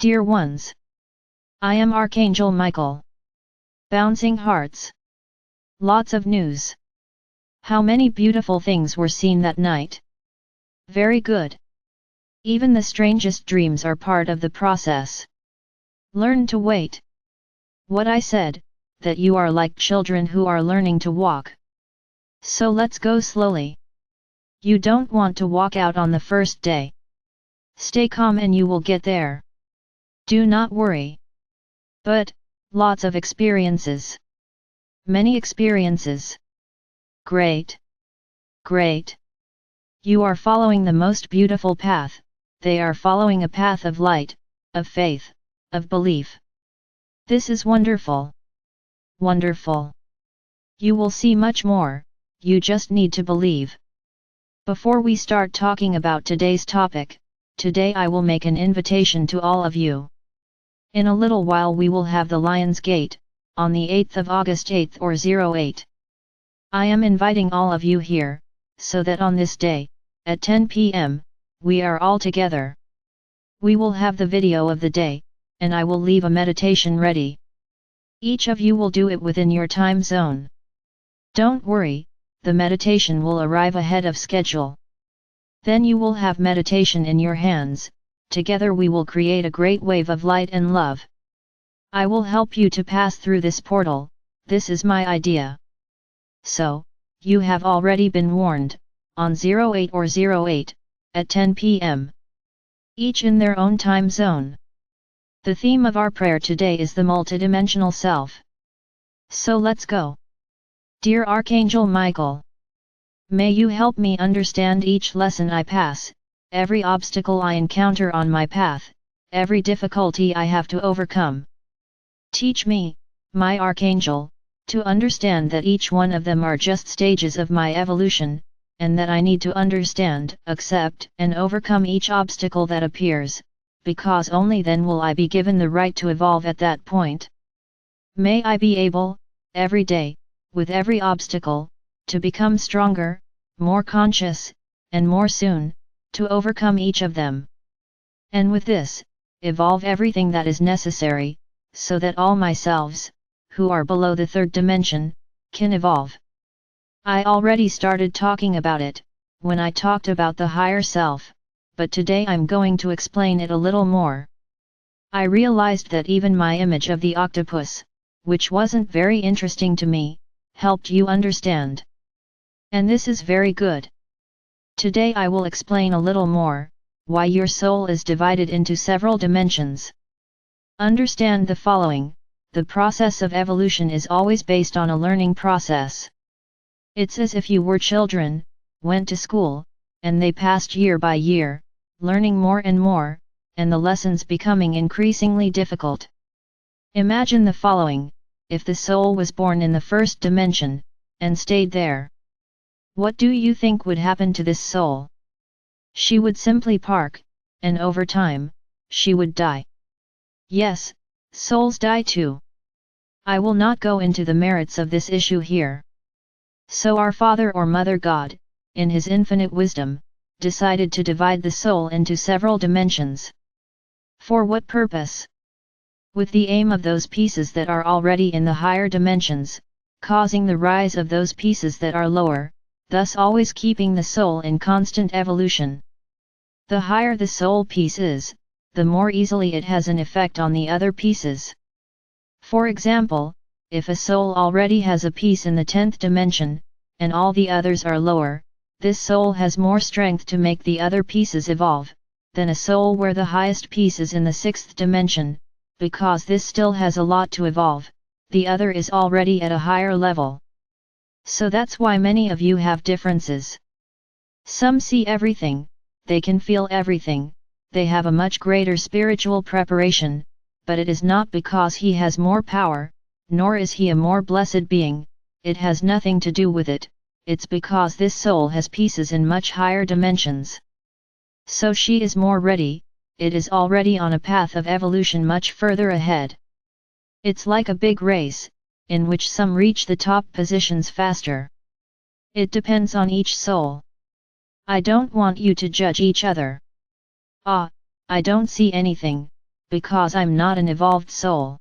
Dear ones, I am Archangel Michael. Bouncing hearts. Lots of news. How many beautiful things were seen that night? Very good. Even the strangest dreams are part of the process. Learn to wait. What I said, that you are like children who are learning to walk. So let's go slowly. You don't want to walk out on the first day. Stay calm and you will get there. Do not worry. But, lots of experiences. Many experiences. Great. Great. You are following the most beautiful path, they are following a path of light, of faith, of belief. This is wonderful. Wonderful. You will see much more, you just need to believe. Before we start talking about today's topic, today I will make an invitation to all of you. In a little while we will have the Lion's Gate, on the 8th of August 8th or 08. I am inviting all of you here, so that on this day, at 10 p.m., we are all together. We will have the video of the day, and I will leave a meditation ready. Each of you will do it within your time zone. Don't worry, the meditation will arrive ahead of schedule. Then you will have meditation in your hands, together we will create a great wave of light and love. I will help you to pass through this portal, this is my idea. So, you have already been warned, on 08 or 08, at 10 p.m. Each in their own time zone. The theme of our prayer today is the multidimensional self. So let's go. Dear Archangel Michael, may you help me understand each lesson I pass, every obstacle I encounter on my path, every difficulty I have to overcome. Teach me, my Archangel, to understand that each one of them are just stages of my evolution, and that I need to understand, accept, and overcome each obstacle that appears, because only then will I be given the right to evolve at that point. May I be able, every day, with every obstacle, to become stronger, more conscious, and more soon, to overcome each of them. And with this, evolve everything that is necessary, so that all myselves, who are below the third dimension, can evolve. I already started talking about it, when I talked about the higher self, but today I'm going to explain it a little more. I realized that even my image of the octopus, which wasn't very interesting to me, helped you understand. And this is very good. Today I will explain a little more, why your soul is divided into several dimensions. Understand the following, the process of evolution is always based on a learning process. It's as if you were children, went to school, and they passed year by year, learning more and more, and the lessons becoming increasingly difficult. Imagine the following, if the soul was born in the first dimension, and stayed there. What do you think would happen to this soul? She would simply park, and over time, she would die. Yes, souls die too. I will not go into the merits of this issue here. So our Father or Mother God, in His infinite wisdom, decided to divide the soul into several dimensions. For what purpose? With the aim of those pieces that are already in the higher dimensions, causing the rise of those pieces that are lower, thus always keeping the soul in constant evolution. The higher the soul piece is, the more easily it has an effect on the other pieces. For example, if a soul already has a piece in the 10th dimension, and all the others are lower, this soul has more strength to make the other pieces evolve, than a soul where the highest piece is in the 6th dimension, because this still has a lot to evolve, the other is already at a higher level. So that's why many of you have differences. Some see everything, they can feel everything, they have a much greater spiritual preparation, but it is not because he has more power, nor is he a more blessed being, it has nothing to do with it, it's because this soul has pieces in much higher dimensions. So she is more ready, it is already on a path of evolution much further ahead. It's like a big race, in which some reach the top positions faster. It depends on each soul. I don't want you to judge each other. I don't see anything, because I'm not an evolved soul.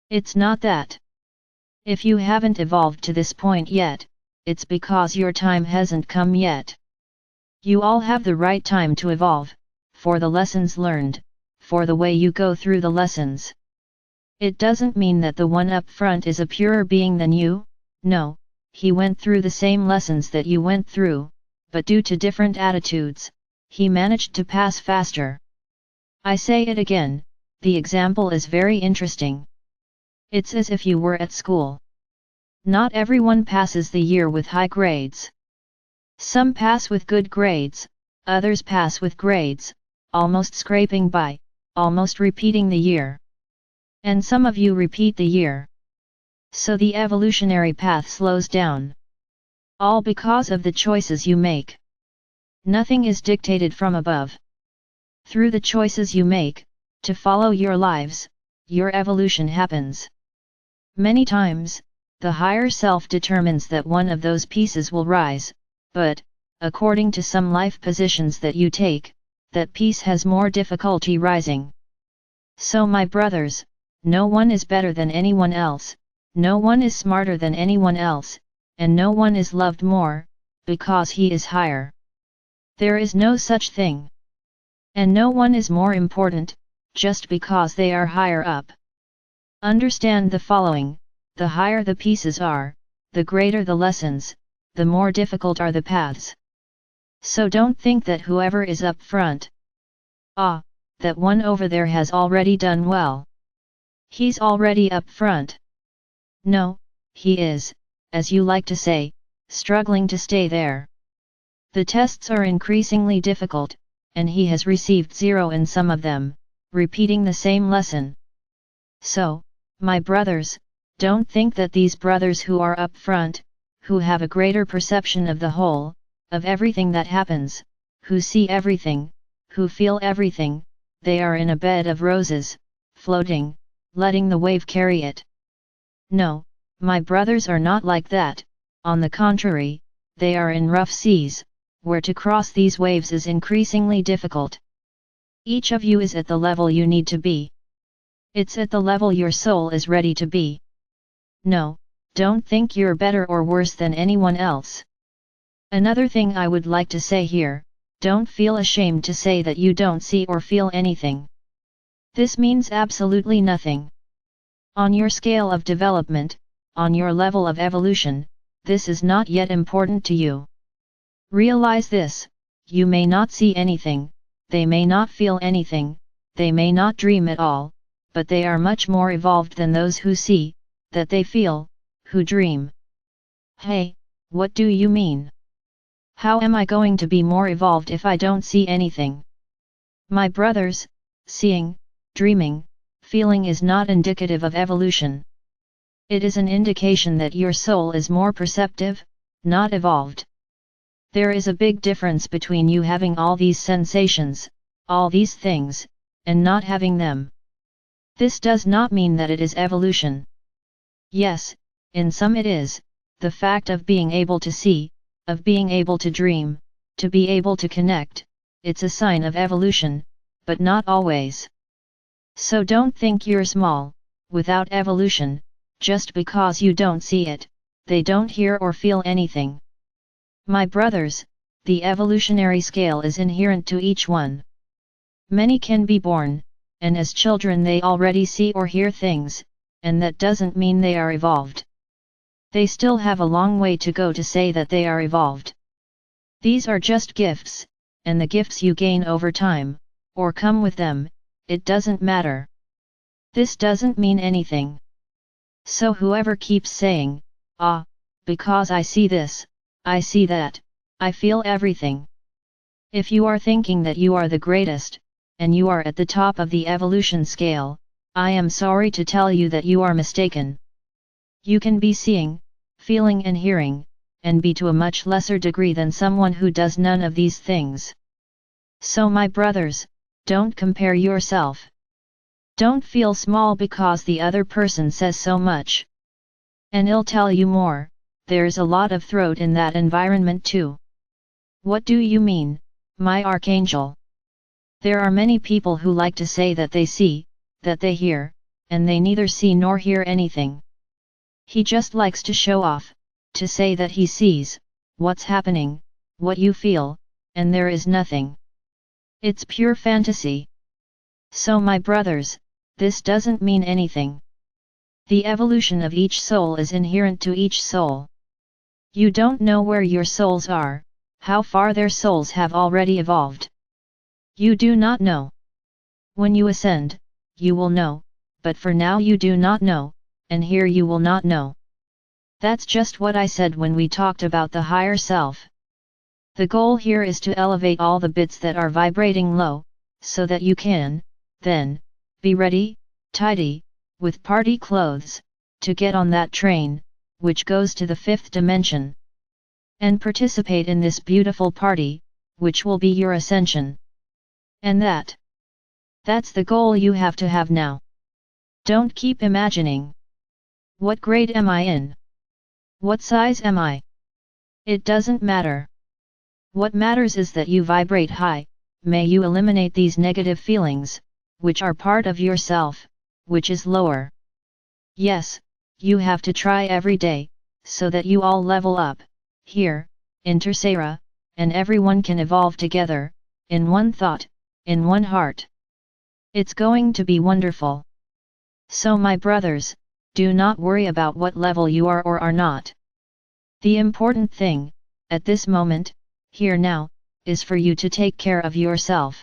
It's not that. If you haven't evolved to this point yet, it's because your time hasn't come yet. You all have the right time to evolve, for the lessons learned, for the way you go through the lessons. It doesn't mean that the one up front is a purer being than you, no, he went through the same lessons that you went through, but due to different attitudes, he managed to pass faster. I say it again, the example is very interesting. It's as if you were at school. Not everyone passes the year with high grades. Some pass with good grades, others pass with grades, almost scraping by, almost repeating the year. And some of you repeat the year. So the evolutionary path slows down. All because of the choices you make. Nothing is dictated from above. Through the choices you make, to follow your lives, your evolution happens. Many times, the higher self determines that one of those pieces will rise, but, according to some life positions that you take, that piece has more difficulty rising. So my brothers, no one is better than anyone else, no one is smarter than anyone else, and no one is loved more, because he is higher. There is no such thing. And no one is more important, just because they are higher up. Understand the following, the higher the pieces are, the greater the lessons, the more difficult are the paths. So don't think that whoever is up front, that one over there has already done well. He's already up front. No, he is, as you like to say, struggling to stay there. The tests are increasingly difficult, and he has received 0 in some of them, repeating the same lesson. So, my brothers, don't think that these brothers who are up front, who have a greater perception of the whole, of everything that happens, who see everything, who feel everything, they are in a bed of roses, floating, letting the wave carry it. No, my brothers are not like that, on the contrary, they are in rough seas, where to cross these waves is increasingly difficult. Each of you is at the level you need to be. It's at the level your soul is ready to be. No, don't think you're better or worse than anyone else. Another thing I would like to say here, don't feel ashamed to say that you don't see or feel anything. This means absolutely nothing. On your scale of development, on your level of evolution, this is not yet important to you. Realize this, you may not see anything, they may not feel anything, they may not dream at all, but they are much more evolved than those who see, that they feel, who dream. Hey, what do you mean? How am I going to be more evolved if I don't see anything? My brothers, seeing, dreaming, feeling is not indicative of evolution. It is an indication that your soul is more perceptive, not evolved. There is a big difference between you having all these sensations, all these things, and not having them. This does not mean that it is evolution. Yes, in some it is, the fact of being able to see, of being able to dream, to be able to connect, it's a sign of evolution, but not always. So don't think you're small, without evolution, just because you don't see it, they don't hear or feel anything. My brothers, the evolutionary scale is inherent to each one. Many can be born, and as children they already see or hear things, and that doesn't mean they are evolved. They still have a long way to go to say that they are evolved. These are just gifts, and the gifts you gain over time, or come with them, it doesn't matter. This doesn't mean anything. So whoever keeps saying, because I see this, I see that, I feel everything. If you are thinking that you are the greatest, and you are at the top of the evolution scale, I am sorry to tell you that you are mistaken. You can be seeing, feeling and hearing, and be to a much lesser degree than someone who does none of these things. So my brothers, don't compare yourself. Don't feel small because the other person says so much. And I'll tell you more, there's a lot of throat in that environment too. What do you mean, my Archangel? There are many people who like to say that they see, that they hear, and they neither see nor hear anything. He just likes to show off, to say that he sees what's happening, what you feel, and there is nothing. It's pure fantasy. So my brothers, this doesn't mean anything. The evolution of each soul is inherent to each soul. You don't know where your souls are, how far their souls have already evolved. You do not know. When you ascend, you will know, but for now you do not know, and here you will not know. That's just what I said when we talked about the higher self. The goal here is to elevate all the bits that are vibrating low, so that you can, then, be ready, tidy, with party clothes, to get on that train, which goes to the 5th dimension. And participate in this beautiful party, which will be your ascension. And that's the goal you have to have now. Don't keep imagining. What grade am I in? What size am I? It doesn't matter. What matters is that you vibrate high. May you eliminate these negative feelings, which are part of yourself, which is lower. Yes, you have to try every day, so that you all level up, here, in Tercera, and everyone can evolve together, in one thought, in one heart. It's going to be wonderful. So my brothers, do not worry about what level you are or are not. The important thing, at this moment, here now, is for you to take care of yourself.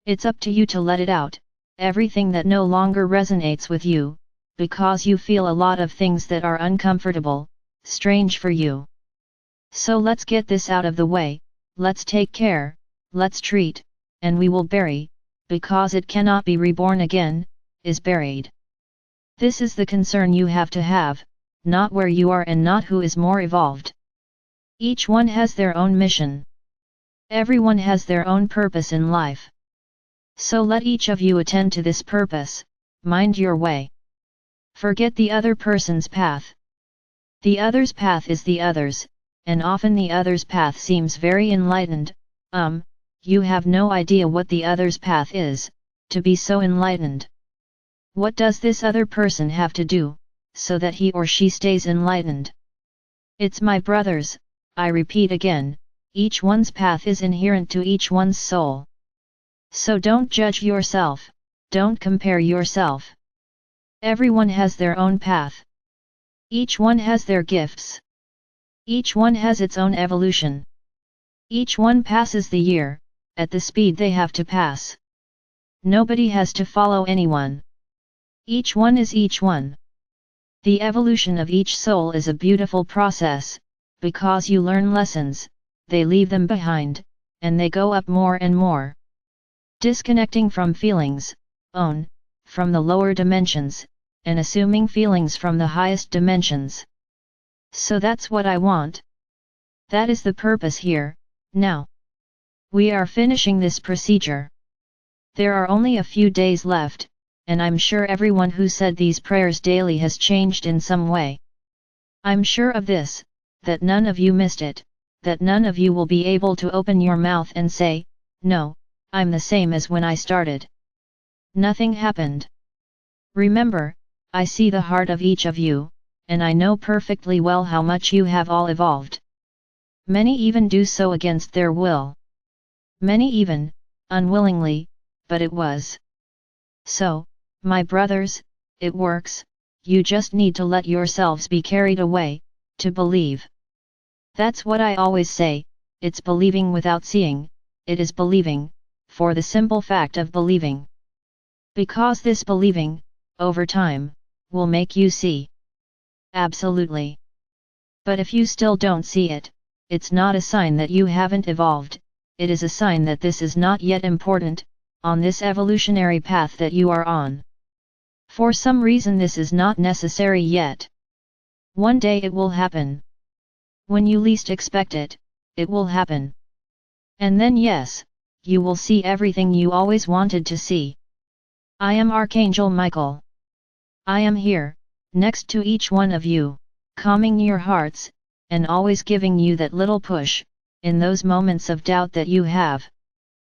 It's up to you to let it out, everything that no longer resonates with you, because you feel a lot of things that are uncomfortable, strange for you. So let's get this out of the way, let's take care, let's treat, and we will bury, because it cannot be reborn again, is buried. This is the concern you have to have, not where you are and not who is more evolved. Each one has their own mission. Everyone has their own purpose in life. So let each of you attend to this purpose, mind your way. Forget the other person's path. The other's path is the other's, and often the other's path seems very enlightened. You have no idea what the other's path is, to be so enlightened. What does this other person have to do, so that he or she stays enlightened? It's my brothers, I repeat again, each one's path is inherent to each one's soul. So don't judge yourself, don't compare yourself. Everyone has their own path. Each one has their gifts. Each one has its own evolution. Each one passes the year, at the speed they have to pass. Nobody has to follow anyone. Each one is each one. The evolution of each soul is a beautiful process, because you learn lessons, they leave them behind, and they go up more and more. Disconnecting from feelings, from the lower dimensions, and assuming feelings from the highest dimensions. So that's what I want. That is the purpose here, now. We are finishing this procedure. There are only a few days left, and I'm sure everyone who said these prayers daily has changed in some way. I'm sure of this, that none of you missed it, that none of you will be able to open your mouth and say, no, I'm the same as when I started. Nothing happened. Remember, I see the heart of each of you, and I know perfectly well how much you have all evolved. Many even do so against their will. Many even, unwillingly, but it was. So, my brothers, it works, you just need to let yourselves be carried away, to believe. That's what I always say, it's believing without seeing, it is believing, for the simple fact of believing. Because this believing, over time, will make you see. Absolutely. But if you still don't see it, it's not a sign that you haven't evolved, it is a sign that this is not yet important, on this evolutionary path that you are on. For some reason this is not necessary yet. One day it will happen. When you least expect it, it will happen. And then yes, you will see everything you always wanted to see. I am Archangel Michael. I am here, next to each one of you, calming your hearts, and always giving you that little push, in those moments of doubt that you have.